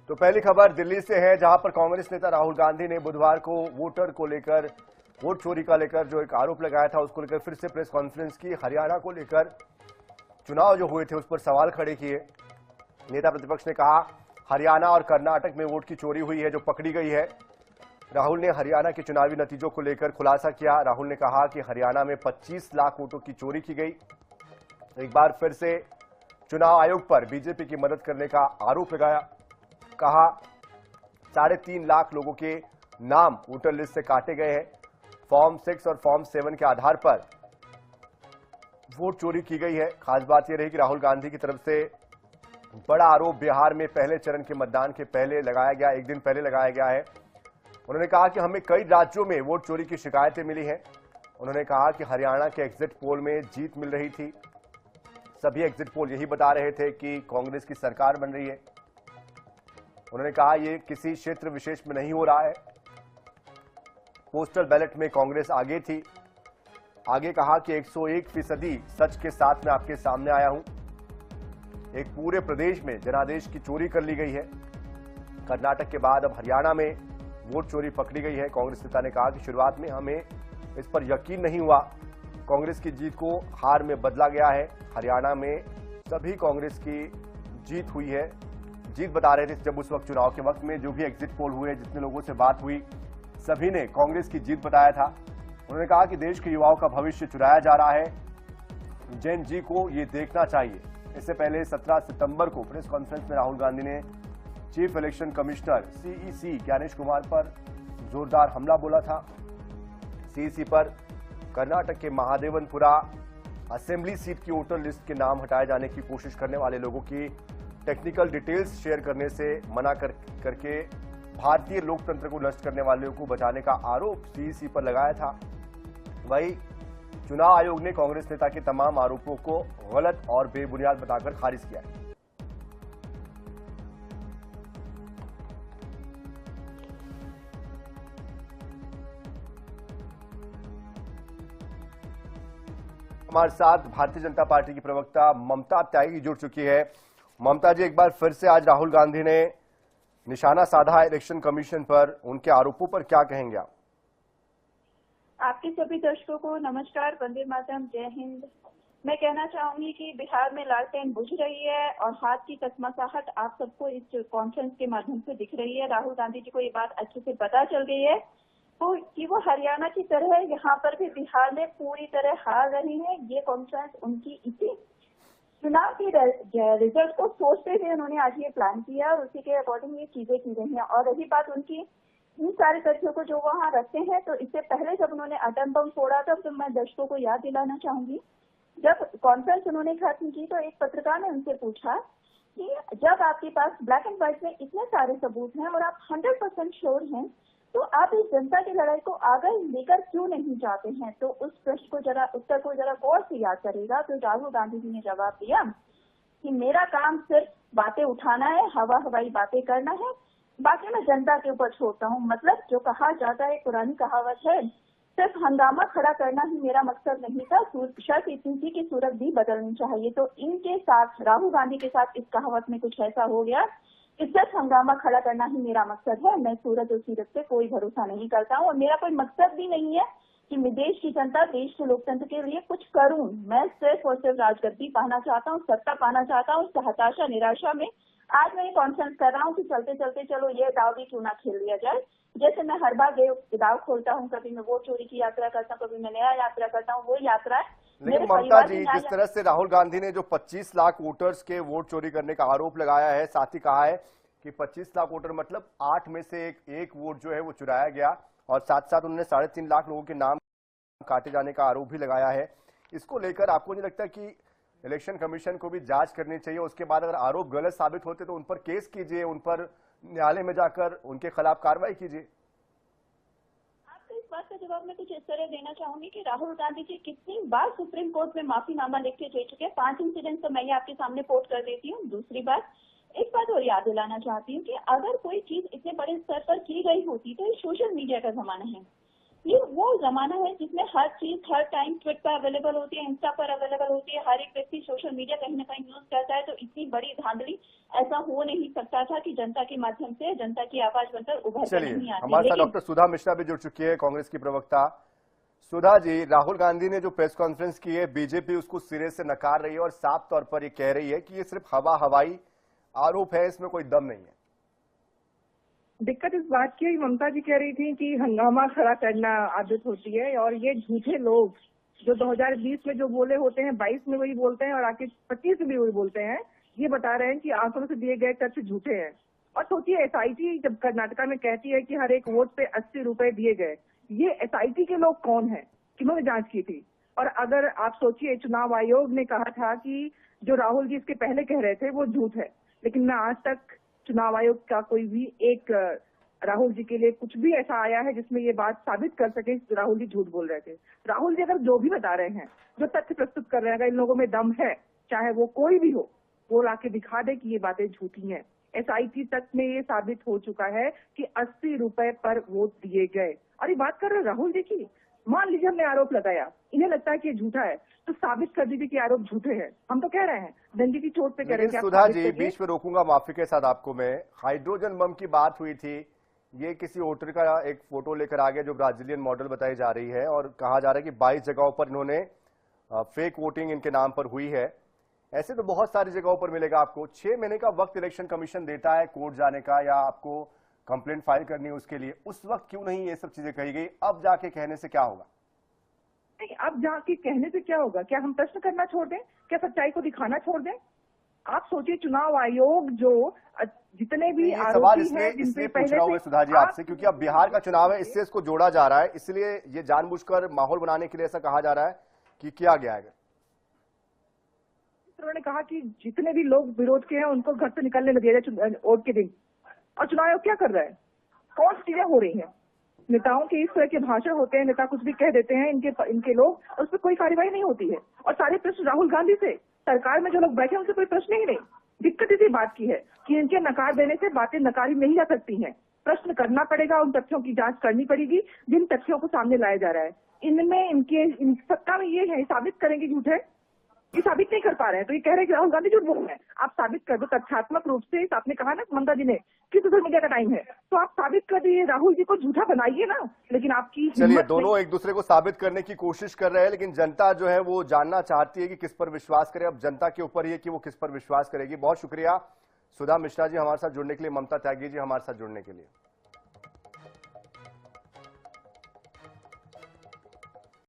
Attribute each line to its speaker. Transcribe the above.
Speaker 1: तो पहली खबर दिल्ली से है, जहां पर कांग्रेस नेता राहुल गांधी ने बुधवार को वोटर को लेकर, वोट चोरी का लेकर जो एक आरोप लगाया था उसको लेकर फिर से प्रेस कॉन्फ्रेंस की। हरियाणा को लेकर चुनाव जो हुए थे उस पर सवाल खड़े किए। नेता प्रतिपक्ष ने कहा हरियाणा और कर्नाटक में वोट की चोरी हुई है जो पकड़ी गई है। राहुल ने हरियाणा के चुनावी नतीजों को लेकर खुलासा किया। राहुल ने कहा कि हरियाणा में 25 लाख वोटों की चोरी की गई। एक बार फिर से चुनाव आयोग पर बीजेपी की मदद करने का आरोप लगाया। कहा 3.5 लाख लोगों के नाम वोटर लिस्ट से काटे गए हैं। फॉर्म 6 और फॉर्म 7 के आधार पर वोट चोरी की गई है। खास बात यह रही कि राहुल गांधी की तरफ से बड़ा आरोप बिहार में पहले चरण के मतदान के पहले लगाया गया, एक दिन पहले लगाया गया है। उन्होंने कहा कि हमें कई राज्यों में वोट चोरी की शिकायतें मिली हैं। उन्होंने कहा कि हरियाणा के एग्जिट पोल में जीत मिल रही थी। सभी एग्जिट पोल यही बता रहे थे कि कांग्रेस की सरकार बन रही है। उन्होंने कहा यह किसी क्षेत्र विशेष में नहीं हो रहा है। पोस्टल बैलेट में कांग्रेस आगे थी। आगे कहा कि 101% सच के साथ मैं आपके सामने आया हूं। एक पूरे प्रदेश में जनादेश की चोरी कर ली गई है। कर्नाटक के बाद अब हरियाणा में वोट चोरी पकड़ी गई है। कांग्रेस नेता ने कहा कि शुरुआत में हमें इस पर यकीन नहीं हुआ। कांग्रेस की जीत को हार में बदला गया है। हरियाणा में सभी कांग्रेस की जीत हुई है। जीत बता रहे थे जब उस वक्त चुनाव के वक्त में जो भी एग्जिट पोल हुए, जितने लोगों से बात हुई, सभी ने कांग्रेस की जीत बताया था। उन्होंने कहा कि देश के युवाओं का भविष्य चुराया जा रहा है। जेन जी को ये देखना चाहिए। इससे पहले 17 सितंबर को प्रेस कॉन्फ्रेंस में राहुल गांधी ने chief election commissioner CEC Gyanesh Kumar पर जोरदार हमला बोला था। सीईसी पर कर्नाटक के महादेवनपुरा असेंबली सीट की वोटर लिस्ट के नाम हटाए जाने की कोशिश करने वाले लोगों की टेक्निकल डिटेल्स शेयर करने से मना करके भारतीय लोकतंत्र को नष्ट करने वालों को बचाने का आरोप सीईसी पर लगाया था। वहीं चुनाव आयोग ने कांग्रेस नेता के तमाम आरोपों को गलत और बेबुनियाद बताकर खारिज किया है। हमारे साथ भारतीय जनता पार्टी की प्रवक्ता ममता त्यागी जुड़ चुकी है। ममता जी, एक बार फिर से आज राहुल गांधी ने निशाना साधा इलेक्शन कमीशन पर, उनके आरोपों पर क्या कहेंगे आप?
Speaker 2: आपके सभी दर्शकों को नमस्कार, वंदे मातरम, जय हिंद। मैं कहना चाहूंगी कि बिहार में लालटेन बुझ रही है और हाथ की कसमसाहट आप सबको इस कॉन्फ्रेंस के माध्यम से दिख रही है। राहुल गांधी जी को ये बात अच्छे से पता चल गई है कि वो हरियाणा की तरह यहाँ पर भी बिहार में पूरी तरह हार रही है। ये कॉन्फ्रेंस उनकी इसी चुनाव की रिजल्ट को सोचते हुए उन्होंने आज ये प्लान किया और उसी के अकॉर्डिंग ये चीजें की गई हैं। और रही बात उनकी इन सारे तथ्यों को जो वहाँ रखते हैं, तो इससे पहले जब उन्होंने एटम बम फोड़ा था तो मैं दर्शकों को याद दिलाना चाहूंगी, जब कॉन्फ्रेंस उन्होंने खत्म की तो एक पत्रकार ने उनसे पूछा कि जब आपके पास ब्लैक एंड व्हाइट में इतने सारे सबूत हैं और आप 100% श्योर हैं, तो आप इस जनता की लड़ाई को आगे लेकर क्यों नहीं जाते हैं? तो उस प्रश्न को उत्तर को जरा गौर से याद करेगा। तो राहुल गांधी जी ने जवाब दिया कि मेरा काम सिर्फ बातें उठाना है, हवाई बातें करना है, बाकी मैं जनता के ऊपर छोड़ता हूँ। मतलब जो कहा जाता है, पुरानी कहावत है, सिर्फ हंगामा खड़ा करना ही मेरा मकसद नहीं था, शर्त इतनी थी कि सूरत भी बदलनी चाहिए। तो इनके साथ, राहुल गांधी के साथ इस कहावत में कुछ ऐसा हो गया कि सिर्फ हंगामा खड़ा करना ही मेरा मकसद है। मैं सूरत और सीरत पे कोई भरोसा नहीं करता हूँ और मेरा कोई मकसद भी नहीं है कि मैं देश की जनता, देश के लोकतंत्र के लिए कुछ करूं। मैं सिर्फ और सिर्फ राजगद्दी पाना चाहता हूं, सत्ता पाना चाहता हूं। इस हताशा निराशा में आज मैं ये कॉन्फ्रेंस कर रहा हूं कि चलते चलते चलो ये दाव भी क्यों ना खेल लिया जाए। जैसे मैं हर बार दाव खोलता हूँ, कभी मैं वोट चोरी की यात्रा करता हूँ, कभी मैं नया यात्रा करता हूँ, वो यात्रा है।
Speaker 1: लेकिन ममता जी, जिस तरह से राहुल गांधी ने जो 25 लाख वोटर्स के वोट चोरी करने का आरोप लगाया है, साथ ही कहा है कि 25 लाख वोटर मतलब 8 में से एक वोट जो है वो चुराया गया, और साथ साथ उन्होंने 3.5 लाख लोगों के नाम काटे जाने का आरोप भी लगाया है। इसको लेकर आपको नहीं लगता कि इलेक्शन कमीशन को भी जांच करनी चाहिए? उसके बाद अगर आरोप गलत साबित होते तो उन पर केस कीजिए, उन पर न्यायालय में जाकर उनके खिलाफ कार्रवाई कीजिए।
Speaker 2: आपको इस बात का जवाब मैं कुछ इस तरह देना चाहूंगी कि राहुल गांधी जी कितनी बार सुप्रीम कोर्ट में माफीनामा लिख के दे चुके हैं। 5 इंसिडेंट तो मैं ये आपके सामने कोट कर देती हूँ। दूसरी बात, एक बात और याद दिलाना चाहती हूँ कि अगर कोई चीज इतने बड़े स्तर पर की गई होती तो ये सोशल मीडिया का जमाना है। ये वो जमाना है जिसमें हर चीज हर टाइम ट्विट पर अवेलेबल होती है, इंस्टा पर अवेलेबल होती है, हर एक व्यक्ति सोशल मीडिया कहीं ना कहीं यूज करता है। तो इतनी बड़ी धांधली ऐसा हो नहीं सकता था कि जनता के माध्यम से जनता की आवाज बनकर उभर कर
Speaker 1: चलिए,
Speaker 2: नहीं आती।
Speaker 1: हमारे साथ
Speaker 2: लेकिन
Speaker 1: डॉक्टर सुधा मिश्रा भी जुड़ चुकी है, कांग्रेस की प्रवक्ता। सुधा जी, राहुल गांधी ने जो प्रेस कॉन्फ्रेंस की है, बीजेपी उसको सिरे से नकार रही है और साफ तौर पर ये कह रही है कि ये सिर्फ हवाई आरोप है, इसमें कोई दम नहीं है।
Speaker 3: दिक्कत इस बात की है, ममता जी कह रही थी कि हंगामा खड़ा करना आदत होती है और ये झूठे लोग जो 2020 में जो बोले होते हैं 22 में वही बोलते हैं और आके 25 में भी वही बोलते हैं। ये बता रहे हैं कि आंकड़ों से दिए गए तथ्य झूठे हैं। और सोचिए, एसआईटी जब कर्नाटका में कहती है कि हर एक वोट पे 80 रुपए दिए गए, ये एसआईटी के लोग कौन है, किन्होंने जांच की थी? और अगर आप सोचिए, चुनाव आयोग ने कहा था कि जो राहुल जी इसके पहले कह रहे थे वो झूठ है, लेकिन मैं आज तक चुनाव आयोग का कोई भी एक राहुल जी के लिए कुछ भी ऐसा आया है जिसमें ये बात साबित कर सके कि राहुल जी झूठ बोल रहे थे। राहुल जी अगर जो भी बता रहे हैं, जो तथ्य प्रस्तुत कर रहे हैं, अगर इन लोगों में दम है, चाहे वो कोई भी हो, वो लाके दिखा दे कि ये बातें झूठी हैं। एसआईटी तक में ये साबित हो चुका है कि 80 रुपए पर वोट दिए गए। और ये बात कर रहे राहुल जी की, मान लीजिए हमने आरोप लगाया, इन्हें लगता है कि ये झूठा है, तो साबित कर दीजिए कि आरोप झूठे हैं। हम तो कह रहे हैं, डंडी की चोट पे कह रहे हैं।
Speaker 1: सुधा जी, बीच में रोकूंगा माफी के साथ आपको मैं। हाइड्रोजन बम की बात हुई थी, ये किसी वोटर का एक फोटो लेकर आ गया जो ब्राजीलियन मॉडल बताई जा रही है और कहा जा रहा है कि 22 जगहों पर इन्होंने फेक वोटिंग इनके नाम पर हुई है। ऐसे तो बहुत सारी जगहों पर मिलेगा आपको। 6 महीने का वक्त इलेक्शन कमीशन देता है कोर्ट जाने का या आपको कंप्लेंट फाइल करनी है उसके लिए। उस वक्त क्यों नहीं ये सब चीजें कही गई? अब जाके कहने से क्या होगा?
Speaker 3: नहीं, अब जाके कहने से क्या होगा? क्या हम प्रश्न करना छोड़ दें? क्या सच्चाई को दिखाना छोड़ दें? आप सोचिए, चुनाव आयोग जो जितने भी
Speaker 1: सवाल इसलिए पूछ रहा हूं मैं सुधा जी आपसे, क्योंकि अब बिहार का चुनाव है, इससे इसको जोड़ा जा रहा है, इसलिए ये जानबूझकर माहौल बनाने के लिए ऐसा कहा जा रहा है कि किया गया है।
Speaker 3: उन्होंने कहा कि जितने भी लोग विरोध के हैं उनको घर से निकलने न दिया जाए वोट के दिन। और चुनाव आयोग क्या कर रहा है? कौन सी चीजें हो रही हैं? नेताओं के इस तरह के भाषण होते हैं, नेता कुछ भी कह देते हैं, इनके लोग, उस पर कोई कार्रवाई नहीं होती है। और सारे प्रश्न राहुल गांधी से, सरकार में जो लोग बैठे हैं उनसे कोई प्रश्न ही नहीं। दिक्कत इसी बात की है कि इनके नकार देने से बातें नकारी नहीं जा सकती हैं। प्रश्न करना पड़ेगा, उन तथ्यों की जांच करनी पड़ेगी जिन तथ्यों को सामने लाया जा रहा है। इनमें इन सत्ता में ये है, साबित करेंगे झूठ है, ये साबित नहीं कर पा रहे हैं, तो ये कह रहे हैं कि राहुल गांधी झूठ बोल रहे हैं। आप साबित कर दो तथ्यात्मक रूप से। आपने कहा ना ममता जी ने कि सोशल मीडिया का टाइम है, तो आप साबित कर दिए, राहुल जी को झूठा बनाइए ना। लेकिन आपकी
Speaker 1: चलिए, दोनों एक दूसरे को साबित करने की कोशिश कर रहे हैं, लेकिन जनता जो है वो जानना चाहती है कि किस पर विश्वास करे। अब जनता के ऊपर ही कि वो किस पर विश्वास करेगी। बहुत शुक्रिया सुधा मिश्रा जी हमारे साथ जुड़ने के लिए, ममता त्यागी जी हमारे साथ जुड़ने के लिए।